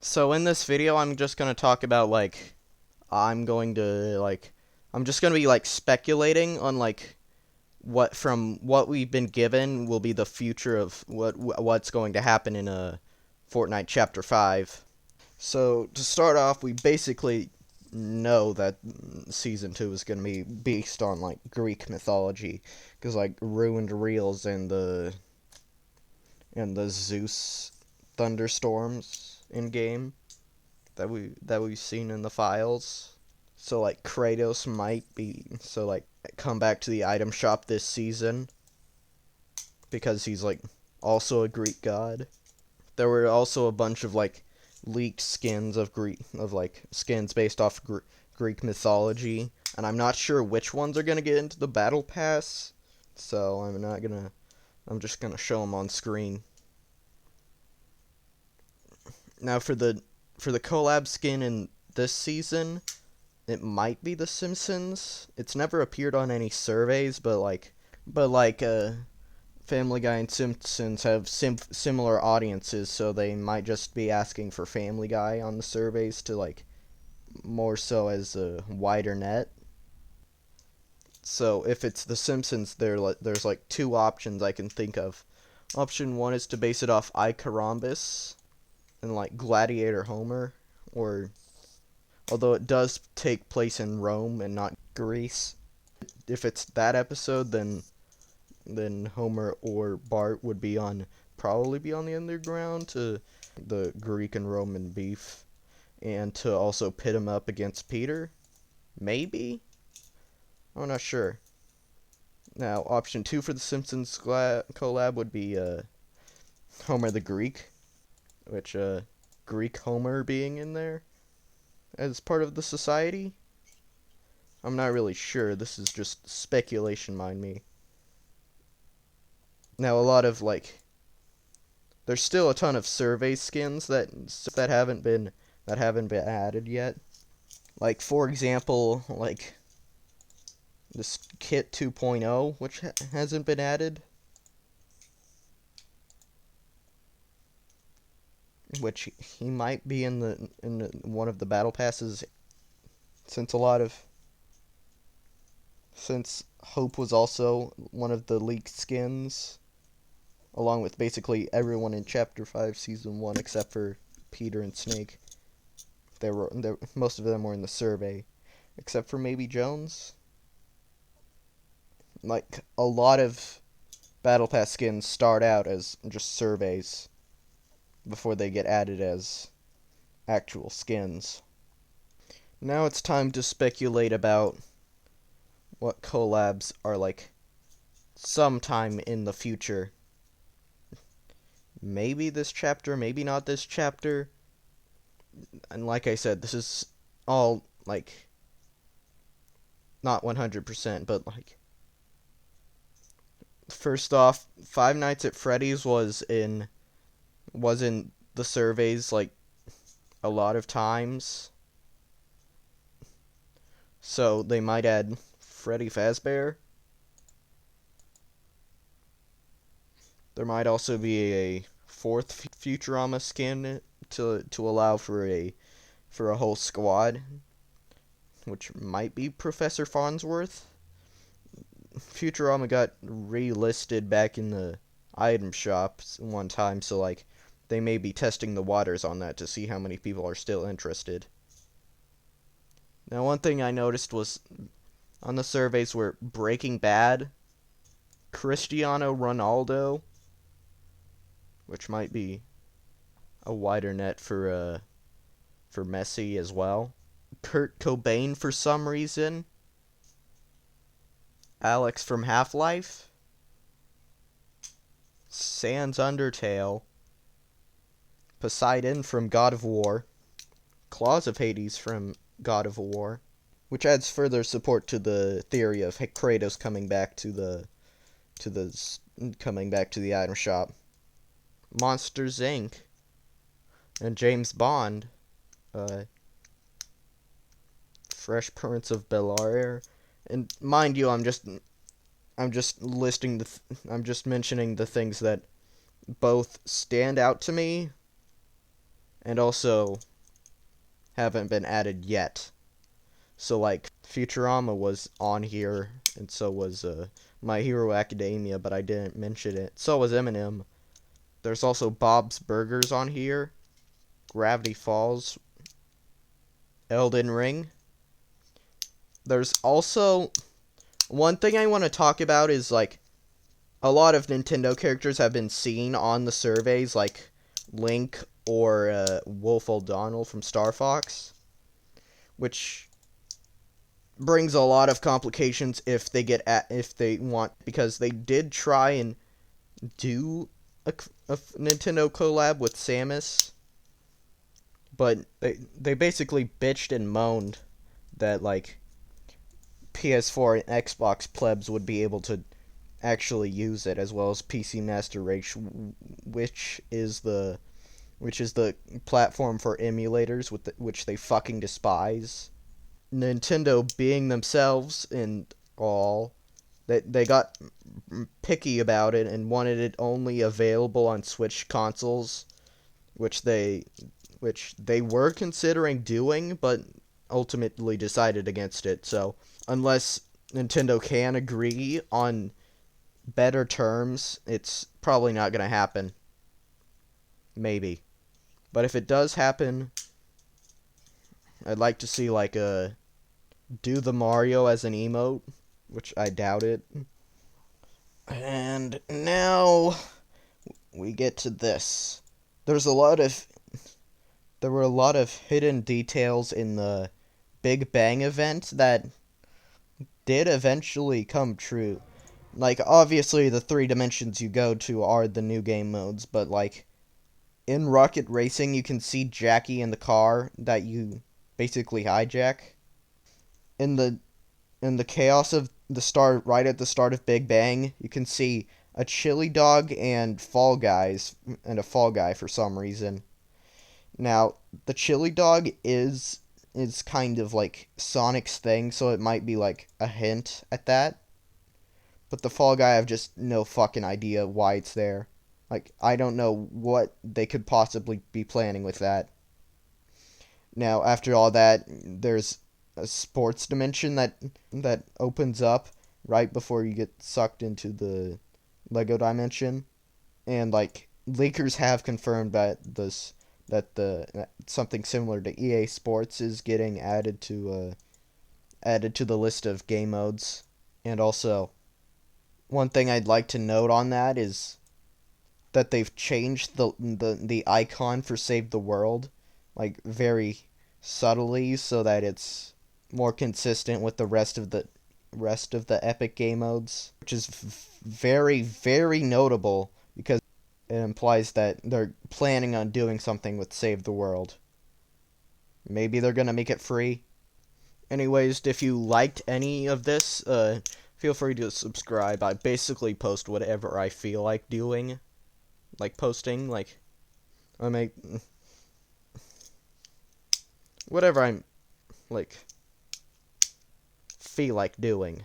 So in this video, I'm just gonna talk about I'm just gonna be speculating on what we've been given will be the future of what's going to happen in a Fortnite Chapter 5. So to start off, we basically know that season 2 is going to be based on Greek mythology, because ruined reels and the Zeus thunderstorms in game that we've seen in the files. So Kratos might be come back to the item shop this season because he's also a Greek god. There were also a bunch of leaked skins of skins based off Greek mythology, and I'm not sure which ones are gonna get into the battle pass. So I'm just gonna show them on screen. Now for the collab skin in this season, it might be The Simpsons. It's never appeared on any surveys, but Family Guy and Simpsons have similar audiences, so they might just be asking for Family Guy on the surveys to more so as a wider net. So if it's The Simpsons, there's two options I can think of. Option one is to base it off Icarambus and Gladiator Homer, or although it does take place in Rome and not Greece. If it's that episode, then Homer or Bart would probably be on the underground to the Greek and Roman beef, and to also pit him up against Peter. Maybe? I'm not sure. Now, option 2 for the Simpsons collab would be Homer the Greek, which Greek Homer being in there as part of the society. I'm not really sure. This is just speculation, mind me. Now, a lot of there's still a ton of survey skins that haven't been added yet. For example, this Kit 2.0, which hasn't been added, which he might be in one of the battle passes, since Hope was also one of the leaked skins, along with basically everyone in Chapter 5 Season 1 except for Peter and Snake. Most of them were in the survey, except for maybe Jones. A lot of Battle Pass skins start out as just surveys before they get added as actual skins. Now it's time to speculate about what collabs are sometime in the future. Maybe this chapter, maybe not this chapter. And like I said, this is all not 100%, but first off, Five Nights at Freddy's was in the surveys a lot of times. So they might add Freddy Fazbear. There might also be a fourth Futurama skin to allow for a whole squad, which might be Professor Farnsworth. Futurama got relisted back in the item shop one time, so they may be testing the waters on that to see how many people are still interested. Now, one thing I noticed was on the surveys were Breaking Bad, Cristiano Ronaldo, which might be a wider net for Messi as well, Kurt Cobain for some reason, Alex from Half-Life, Sans Undertale, Poseidon from God of War, Claws of Hades from God of War, which adds further support to the theory of Kratos coming back to the item shop. Monsters Inc. and James Bond, Fresh Prince of Bel-Air, and mind you, I'm just mentioning the things that both stand out to me and also haven't been added yet. So like Futurama was on here, and so was My Hero Academia, but I didn't mention it. So was Eminem. There's also Bob's Burgers on here, Gravity Falls, Elden Ring. There's also one thing I want to talk about is like a lot of Nintendo characters have been seen on the surveys, like Link or Wolf O'Donnell from Star Fox, which brings a lot of complications if they want, because they did try and do a Nintendo collab with Samus, but they basically bitched and moaned that like PS4 and Xbox plebs would be able to actually use it, as well as PC Master Race, which is the platform for emulators which they fucking despise. Nintendo being themselves and all, they got picky about it and wanted it only available on Switch consoles, which they were considering doing, but ultimately decided against it. So unless Nintendo can agree on better terms, it's probably not going to happen. Maybe. But if it does happen, I'd like to see like do the Mario as an emote, which I doubt it. And now we get to this. There were a lot of hidden details in the Big Bang event that did eventually come true. Like, obviously the 3 dimensions you go to are the new game modes, but like in Rocket Racing you can see Jackie in the car that you basically hijack. In the chaos of the start, right at the start of Big Bang, you can see a chili dog and a Fall Guy for some reason. Now, the chili dog is kind of like Sonic's thing, so it might be like a hint at that. But the Fall Guy, I have just no fucking idea why it's there. Like, I don't know what they could possibly be planning with that. Now, after all that, there's a sports dimension that opens up right before you get sucked into the Lego dimension, and like leakers have confirmed that something similar to EA Sports is getting added to the list of game modes. And also, one thing I'd like to note on that is that they've changed the icon for Save the World, like very subtly, so that it's more consistent with the rest of the Epic game modes, which is very, very notable because it implies that they're planning on doing something with Save the World. Maybe they're gonna make it free. Anyways, if you liked any of this, feel free to subscribe. I basically post whatever I feel like doing, like posting, like I make whatever I'm like feel like doing